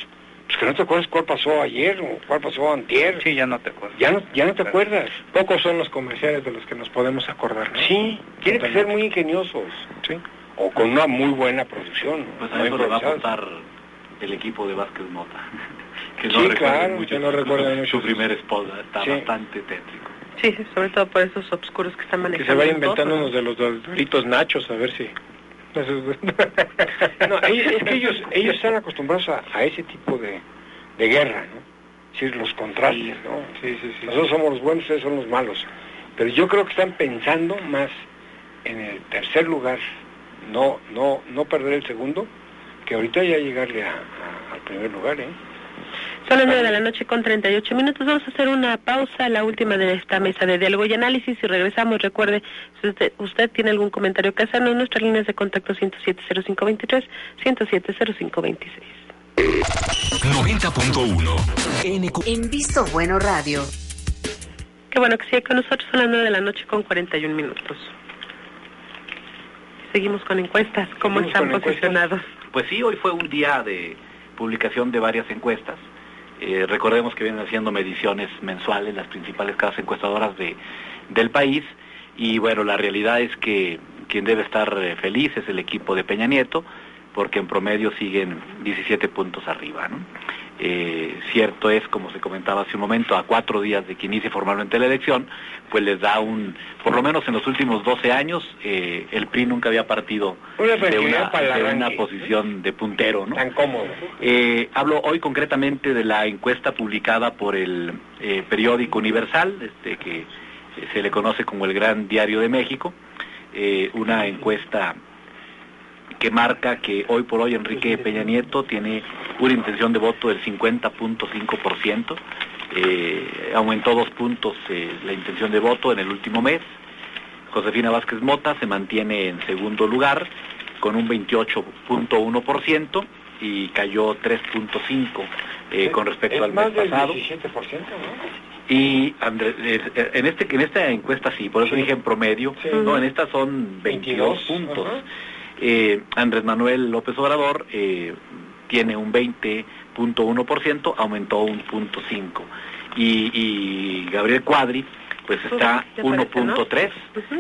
pues que no te acuerdas cuál pasó ayer o cuál pasó antier. Sí, ya no te acuerdas. Ya no te acuerdas. Pocos son los comerciales de los que nos podemos acordar, ¿no? Sí, tienen que ser muy ingeniosos. Sí. O con una muy buena producción. Pues a eso le va a apostar el equipo de Vázquez Mota. Que sí, claro. Mucho, no recuerdan mucho su primer spot, está bastante tétrico. Sí, sobre todo por esos obscuros que están manejando. Que se vaya inventando unos de los doritos nachos, a ver si... No, es que ellos están acostumbrados a ese tipo de guerra, ¿no? Es decir, los contrastes, ¿no? Sí. Nosotros somos los buenos, ustedes son los malos. Pero yo creo que están pensando más en el tercer lugar, no perder el segundo, que ahorita ya llegarle al primer lugar, Son las 9:38 p.m. Vamos a hacer una pausa, la última de esta mesa de diálogo y análisis, y regresamos. Recuerde, si usted tiene algún comentario que hacernos, nuestras líneas de contacto 107-0523, 107-0526. 90.1 En Visto Bueno Radio. Qué bueno que sigue con nosotros. Son las 9:41 p.m. Seguimos con encuestas. ¿Cómo están posicionados? Pues sí, hoy fue un día de publicación de varias encuestas. Recordemos que vienen haciendo mediciones mensuales las principales casas encuestadoras del país, y la realidad es que quien debe estar feliz es el equipo de Peña Nieto, porque en promedio siguen 17 puntos arriba, ¿no? Cierto es, como se comentaba hace un momento, a 4 días de que inicie formalmente la elección, pues les da por lo menos en los últimos 12 años, el PRI nunca había partido de una posición de puntero, ¿no? Tan cómodo. Hablo hoy concretamente de la encuesta publicada por el periódico Universal, que se le conoce como el Gran Diario de México, una encuesta que marca que hoy por hoy Enrique Peña Nieto tiene una intención de voto del 50.5%, aumentó 2 puntos la intención de voto en el último mes. Josefina Vázquez Mota se mantiene en segundo lugar con un 28.1% y cayó 3.5% con respecto al mes pasado. Es más del 17%, ¿no? Y en esta encuesta sí, por eso dije en promedio, no, en esta son 22 puntos. Andrés Manuel López Obrador tiene un 20.1%, aumentó 1.5%, y Gabriel Cuadri pues está 1.3%,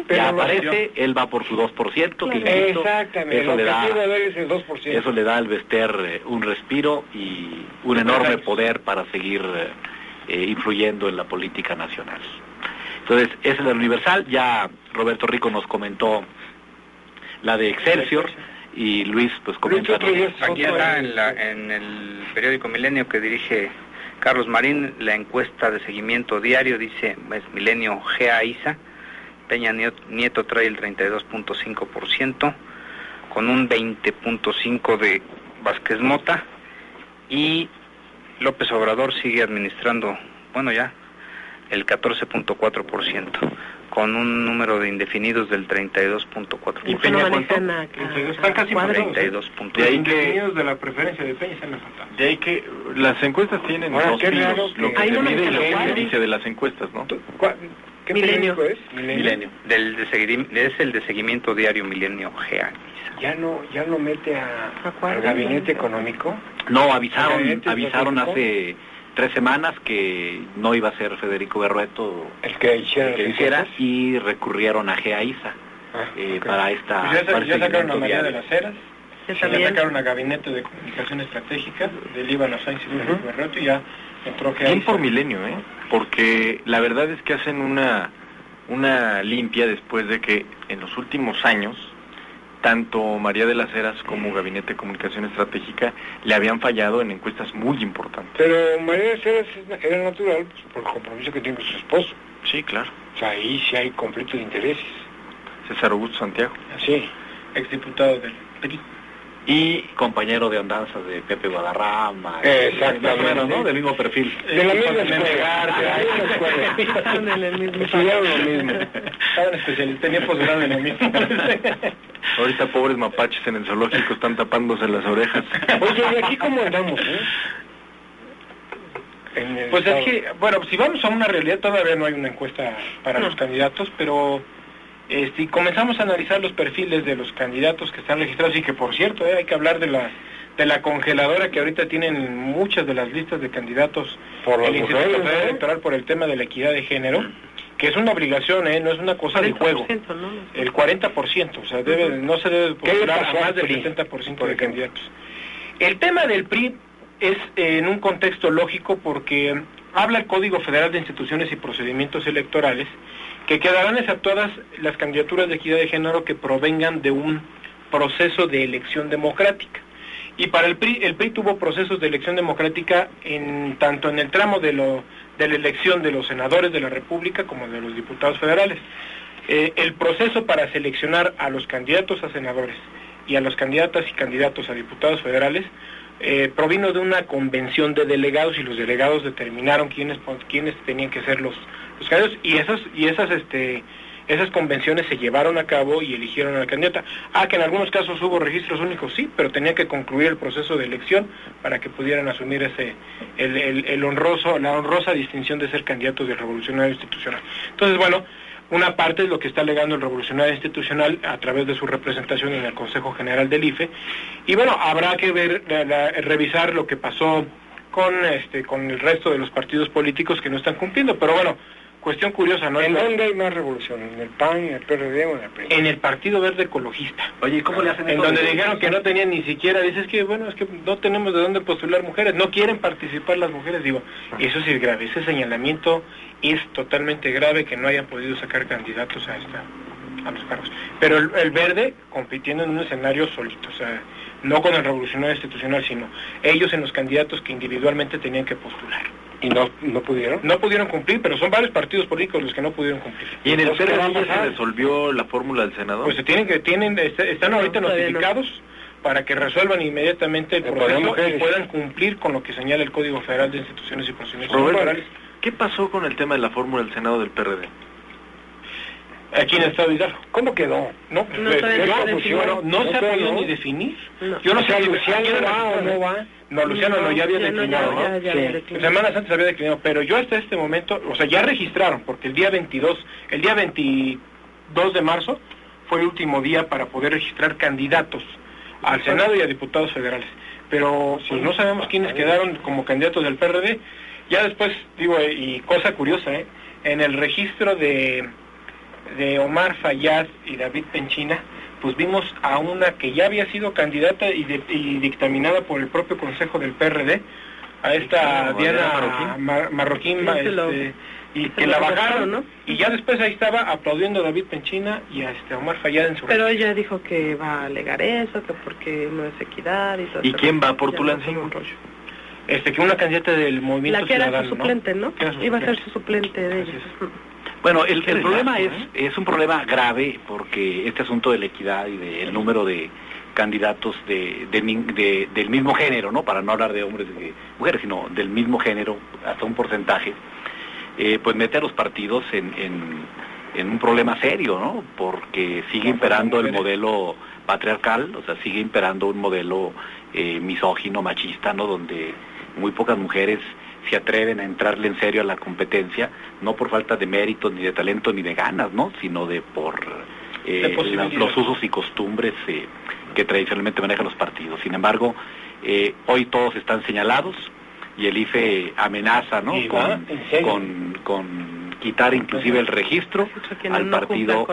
ya aparece, él va por su 2%, que insisto, exactamente, eso le da al Bester un respiro y un enorme poder para seguir influyendo en la política nacional. Entonces, esa es la Universal. Ya Roberto Rico nos comentó la de Excelsior, y Luis pues comenta. Aquí está en el periódico Milenio que dirige Carlos Marín, la encuesta de seguimiento diario dice, es Milenio GA-ISA, Peña Nieto trae el 32.5%, con un 20.5% de Vázquez Mota, y López Obrador sigue administrando, ya, el 14.4%, con un número de indefinidos del 32.4%. ¿Y Peña cuánto? Están casi 32.4%. De ahí indefinidos de la preferencia de Peña están faltando. De ahí que las encuestas tienen dos pisos, lo que se mide y lo que se dice de las encuestas, ¿no? ¿Qué periódico es? Milenio. Es el de seguimiento diario Milenio GA. ¿Ya no mete al gabinete económico? No, avisaron hace 3 semanas que no iba a ser Federico Berrueto el que hiciera y recurrieron a GEAISA para esta... Pues ya sacaron a María de las Heras, ya sacaron a Gabinete de Comunicación Estratégica del Líbano Sáenz y Federico Berrueto y ya entró GEAISA. Bien por Milenio, porque la verdad es que hacen una limpia después de que en los últimos años tanto María de las Heras como Gabinete de Comunicación Estratégica le habían fallado en encuestas muy importantes. Pero María de las Heras era natural pues, por el compromiso que tiene con su esposo. Sí, claro. O sea, ahí sí hay conflicto de intereses. César Augusto Santiago. Sí. Exdiputado del PRI. Y compañero de andanzas de Pepe Guadarrama. Exactamente, ¿no? Del mismo perfil. De la misma escuela. Estudiaron lo mismo. Estaban especialistas, tenían posgrado en lo mismo. Ahorita pobres mapaches en el zoológico están tapándose las orejas. Oye, ¿y aquí cómo andamos, Pues es que, bueno, si vamos a una realidad, todavía no hay una encuesta para los candidatos, pero si comenzamos a analizar los perfiles de los candidatos que están registrados, y que por cierto, hay que hablar de la congeladora que ahorita tienen muchas de las listas de candidatos por el Instituto Federal Electoral por el tema de la equidad de género, que es una obligación, no es una cosa de juego. ¿no? El 40%, o sea, no se debe postular a más del 70% de candidatos. El tema del PRI es en un contexto lógico porque habla el Código Federal de Instituciones y Procedimientos Electorales que quedarán exceptuadas las candidaturas de equidad de género que provengan de un proceso de elección democrática. Y para el PRI tuvo procesos de elección democrática tanto en el tramo de la elección de los senadores de la República como de los diputados federales. El proceso para seleccionar a los candidatos a senadores y a los candidatas y candidatos a diputados federales provino de una convención de delegados, y los delegados determinaron quiénes tenían que ser los candidatos, y esas convenciones se llevaron a cabo y eligieron a la candidata. Que en algunos casos hubo registros únicos, sí, pero tenía que concluir el proceso de elección para que pudieran asumir la honrosa distinción de ser candidatos del Revolucionario Institucional. Entonces, bueno, una parte es lo que está alegando el Revolucionario Institucional a través de su representación en el Consejo General del IFE, y bueno, habrá que revisar lo que pasó con el resto de los partidos políticos que no están cumpliendo, pero bueno, cuestión curiosa, ¿no? ¿En dónde hay más revolución? ¿En el PAN, en el PRD o en el PRI? En el Partido Verde Ecologista. Oye, ¿cómo le hacen en donde dijeron que no tenían ni siquiera, dices que bueno, es que no tenemos de dónde postular mujeres, no quieren participar las mujeres, digo, eso sí es grave, ese señalamiento es totalmente grave, que no hayan podido sacar candidatos a los cargos. Pero el Verde compitiendo en un escenario solito, o sea, no con el Revolucionario Institucional, sino ellos en los candidatos que individualmente tenían que postular. ¿Y no pudieron? No pudieron cumplir, pero son varios partidos políticos los que no pudieron cumplir. ¿Y en el PRD se resolvió la fórmula del senador? Pues están ahorita notificados para que resuelvan inmediatamente el proceso y puedan cumplir con lo que señala el Código Federal de Instituciones y Procedimientos Electorales. ¿Qué pasó con el tema de la fórmula del Senado del PRD? Aquí en el Estado de Hidalgo. ¿Cómo quedó? No se ha podido ni definir. No. Yo no sé si Luciano va o no va. No, Luciano no, ya había declinado, ¿no? Sí. Semanas antes había declinado, pero yo hasta este momento, o sea, ya registraron, porque el día 22 de marzo fue el último día para poder registrar candidatos al Senado y a diputados federales. Pero pues no sabemos quiénes quedaron como candidatos del PRD. Ya después, digo, y cosa curiosa, en el registro de Omar Fayad y David Penchina, pues vimos a una que ya había sido candidata y dictaminada por el propio Consejo del PRD, a esta Diana Marroquín, y que la bajaron, ¿no? Y ya después ahí estaba aplaudiendo a David Penchina y a Omar Fayad en su Pero ella dijo que va a alegar eso, que porque no es equidad y todo. ¿Y quién va por Tulancingo? Que una candidata del Movimiento Ciudadano, la que era su suplente, ¿no? Iba a ser su suplente de ella. Bueno, el problema es un problema grave, porque este asunto de la equidad y del número de candidatos del mismo género, ¿no? Para no hablar de hombres y de mujeres, sino del mismo género, hasta un porcentaje, pues mete a los partidos en un problema serio, ¿no? Porque sigue imperando el modelo patriarcal, o sea, sigue imperando un modelo misógino, machista, ¿no? Donde muy pocas mujeres se atreven a entrarle en serio a la competencia, no por falta de mérito, ni de talento, ni de ganas, ¿no? Sino por los usos y costumbres que tradicionalmente manejan los partidos. Sin embargo, hoy todos están señalados y el IFE amenaza, ¿no? Con quitar inclusive el registro al partido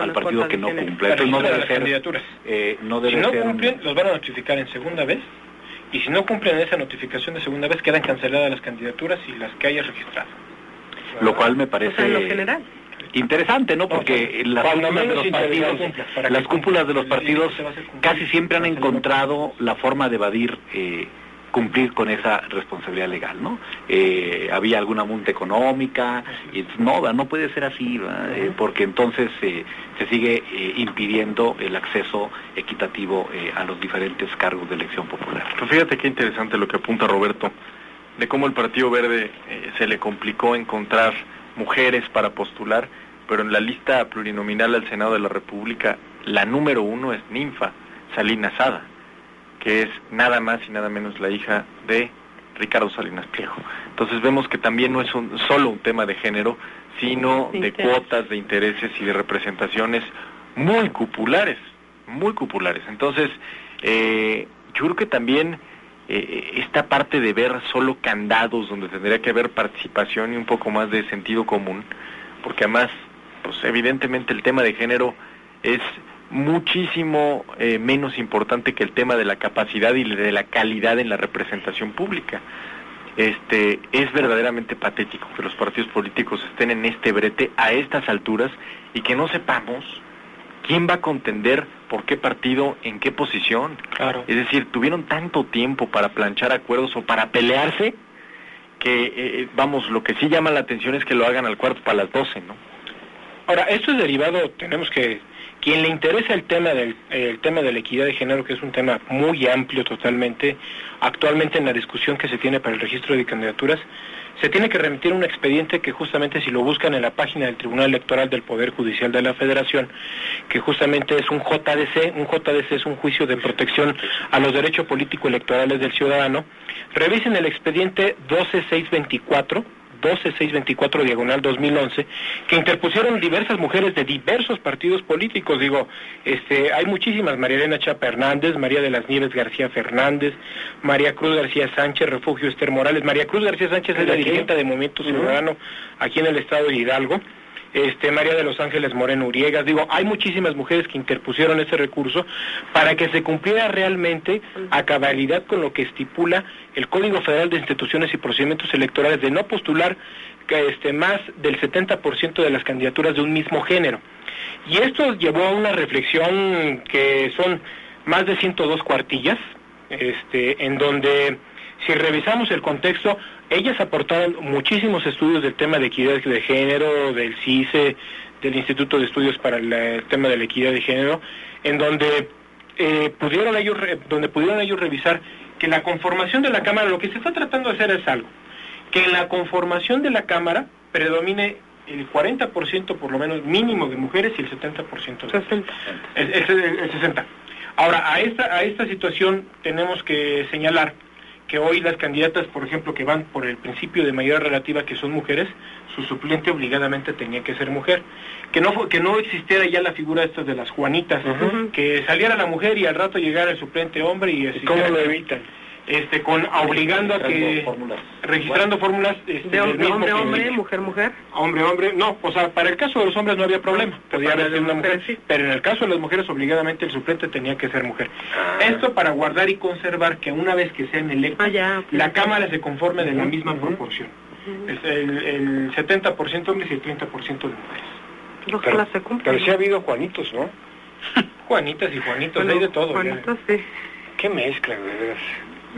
que no cumple. Entonces no debe ser candidaturas. Si no cumplen, los van a notificar en segunda vez. Y si no cumplen esa notificación de segunda vez, quedan canceladas las candidaturas y las que hayas registrado. Lo cual me parece... O sea, en lo general. Interesante, ¿no? Porque las cúpulas de los partidos casi siempre han encontrado la forma de evadir cumplir con esa responsabilidad legal, ¿no? Había alguna multa económica, y no puede ser así, porque entonces se sigue impidiendo el acceso equitativo a los diferentes cargos de elección popular. Pues fíjate qué interesante lo que apunta Roberto, de cómo el Partido Verde se le complicó encontrar mujeres para postular, pero en la lista plurinominal al Senado de la República, la número 1 es Ninfa Salinas Sada, que es nada más y nada menos la hija de Ricardo Salinas Pliego. Entonces vemos que también no es solo un tema de género, sino de cuotas, de intereses y de representaciones muy cupulares. Entonces, yo creo que también esta parte de ver solo candados, donde tendría que haber participación y un poco más de sentido común, porque además, pues evidentemente el tema de género es muchísimo menos importante que el tema de la capacidad y de la calidad en la representación pública. Es verdaderamente patético que los partidos políticos estén en este brete a estas alturas y que no sepamos quién va a contender por qué partido, en qué posición. Claro. Es decir, tuvieron tanto tiempo para planchar acuerdos o para pelearse que, lo que sí llama la atención es que lo hagan al cuarto para las 12, ¿no? Ahora, esto es derivado, quien le interesa el tema de la equidad de género, que es un tema muy amplio totalmente, actualmente en la discusión que se tiene para el registro de candidaturas, se tiene que remitir un expediente que justamente si lo buscan en la página del Tribunal Electoral del Poder Judicial de la Federación, que justamente es un JDC es un juicio de protección a los derechos político-electorales del ciudadano, revisen el expediente 12624/2011, que interpusieron diversas mujeres de diversos partidos políticos. Hay muchísimas: María Elena Chapa Hernández, María de las Nieves García Fernández, María Cruz García Sánchez, Refugio Esther Morales. María Cruz García Sánchez es la dirigente de Movimiento Ciudadano aquí en el estado de Hidalgo. María de los Ángeles Moreno Uriegas. Hay muchísimas mujeres que interpusieron ese recurso para que se cumpliera realmente a cabalidad con lo que estipula el Código Federal de Instituciones y Procedimientos Electorales, de no postular más del 70% de las candidaturas de un mismo género. Y esto llevó a una reflexión que son más de 102 cuartillas, en donde, si revisamos el contexto, ellas aportaron muchísimos estudios del tema de equidad de género, del CICE, del Instituto de Estudios para el tema de la equidad de género, en donde pudieron ellos revisar que la conformación de la Cámara, lo que se está tratando de hacer es algo, que en la conformación de la Cámara predomine el 40% por lo menos mínimo de mujeres y el 70% de 60. El 60. Ahora, a esta situación tenemos que señalar que hoy las candidatas, por ejemplo, que van por el principio de mayoría relativa, que son mujeres, su suplente obligadamente tenía que ser mujer. Que no existiera ya la figura estas de las Juanitas, que saliera la mujer y al rato llegara el suplente hombre y así. ¿Cómo lo evitan? Obligando a que registrando fórmulas de hombre, mujer, hombre, no, o sea, para el caso de los hombres no había problema, podía haber sido una mujer, sí. Pero en el caso de las mujeres obligadamente el suplente tenía que ser mujer. Esto para guardar y conservar que una vez que sean electos, la Cámara se conforme de la misma proporción, el 70% hombres y el 30% de mujeres. Pero sí ha habido Juanitos, ¿no? Juanitas y Juanitos, hay de todo. Juanitos, sí. Qué mezcla, de veras.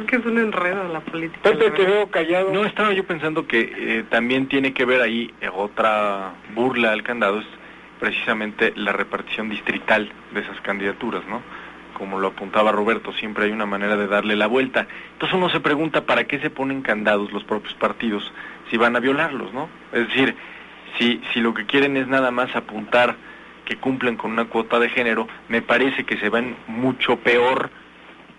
Que es un enredo la política. Pepe, te veo callado. No, estaba yo pensando que también tiene que ver ahí otra burla al candado, es precisamente la repartición distrital de esas candidaturas, ¿no? Como lo apuntaba Roberto, siempre hay una manera de darle la vuelta. Entonces uno se pregunta, ¿para qué se ponen candados los propios partidos si van a violarlos, no? Es decir, Si lo que quieren es nada más apuntar que cumplen con una cuota de género, me parece que se van mucho peor,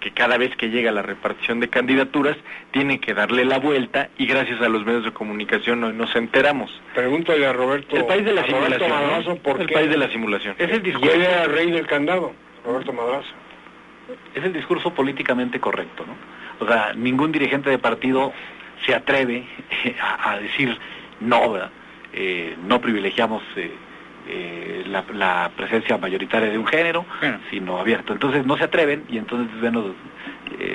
que cada vez que llega la repartición de candidaturas tienen que darle la vuelta, y gracias a los medios de comunicación hoy nos enteramos. Pregúntale a Roberto. El país de la simulación. Madrazo, ¿por el qué? País de la simulación. Es el discurso. Y él era el rey del candado, Roberto Madrazo. Es el discurso políticamente correcto, ¿no? O sea, ningún dirigente de partido se atreve a decir no, ¿verdad? No privilegiamos la presencia mayoritaria de un género, sino abierto. Entonces no se atreven, y entonces bueno,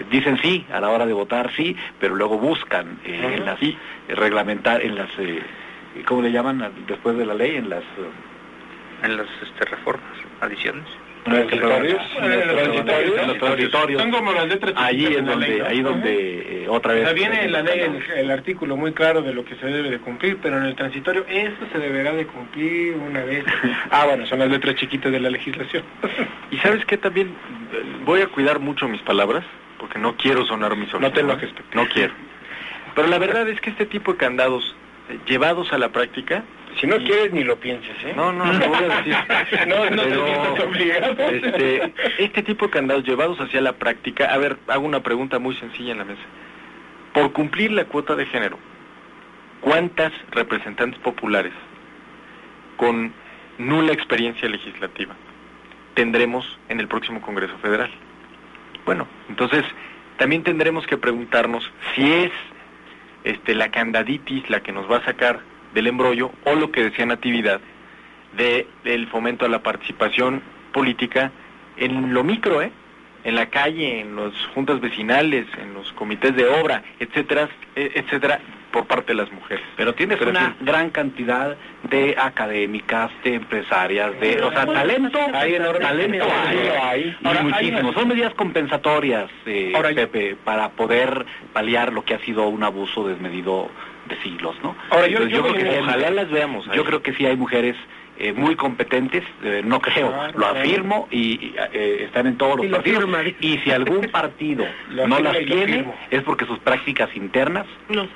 dicen sí a la hora de votar, sí, pero luego buscan en las reglamentar, en las ¿cómo le llaman después de la ley? En las reformas, adiciones. Transitorios. Son como las letras chiquitas. Ahí donde otra vez. O sea, viene en la ley el artículo muy claro de lo que se debe de cumplir, pero en el transitorio eso se deberá de cumplir una vez. Bueno, son las letras chiquitas de la legislación. Y sabes qué, también voy a cuidar mucho mis palabras, porque no quiero sonar misógino. No te enojes. No quiero. Pero la verdad es que este tipo de candados llevados a la práctica, si no quieres ni lo pienses, ¿eh? No voy a decir. no te sientas obligado. Este tipo de candados llevados hacia la práctica, a ver, hago una pregunta muy sencilla en la mesa. Por cumplir la cuota de género, ¿cuántas representantes populares con nula experiencia legislativa tendremos en el próximo Congreso Federal? Bueno, entonces también tendremos que preguntarnos si es la candaditis la que nos va a sacar del embrollo, o lo que decía Natividad, del fomento a la participación política en lo micro, en la calle, en las juntas vecinales, en los comités de obra, etcétera, por parte de las mujeres. Pero tienes una gran cantidad de académicas, de empresarias, talento hay, y muchísimo. Son medidas compensatorias, Pepe, para poder paliar lo que ha sido un abuso desmedido de siglos, ¿no? Ahora yo creo que ojalá las veamos ahí. Yo creo que sí hay mujeres muy competentes, no creo, lo afirmo, y están en todos los partidos, y si algún partido no las tiene, es porque sus prácticas internas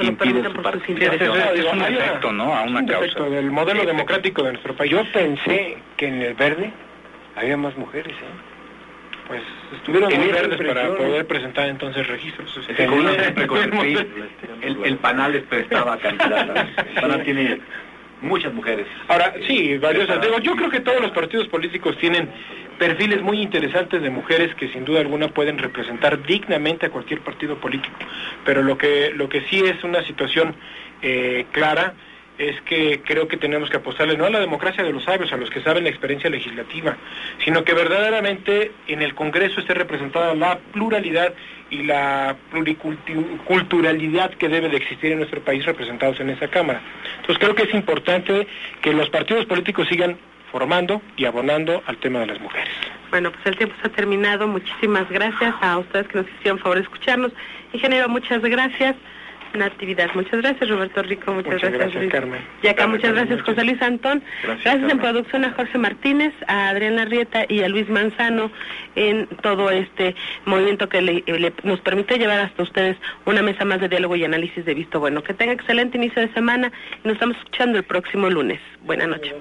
impiden su participación. Es un efecto, ¿no? A una causa. Efecto del modelo democrático de nuestro país. Yo pensé que en el verde había más mujeres, Pues estuvieron muy verdes para poder presentar entonces registros. El panal les prestaba candidatas. El panal tiene muchas mujeres. Ahora, sí, valiosas. Yo creo que todos los partidos políticos tienen perfiles muy interesantes de mujeres que sin duda alguna pueden representar dignamente a cualquier partido político. Pero lo que sí es una situación clara es que creo que tenemos que apostarle no a la democracia de los sabios, a los que saben la experiencia legislativa, sino que verdaderamente en el Congreso esté representada la pluralidad y la pluriculturalidad que debe de existir en nuestro país representados en esa Cámara. Entonces creo que es importante que los partidos políticos sigan formando y abonando al tema de las mujeres. Bueno, pues el tiempo se ha terminado. Muchísimas gracias a ustedes que nos hicieron favor de escucharnos. Ingeniero, muchas gracias. Natividad, muchas gracias. Roberto Rico, muchas gracias Carmen. Y acá muchas gracias José Luis Antón. Gracias en producción a Jorge Martínez, a Adriana Rieta y a Luis Manzano en todo este movimiento que nos permite llevar hasta ustedes una mesa más de diálogo y análisis de Visto Bueno. Que tenga excelente inicio de semana y nos estamos escuchando el próximo lunes. Buenas noches.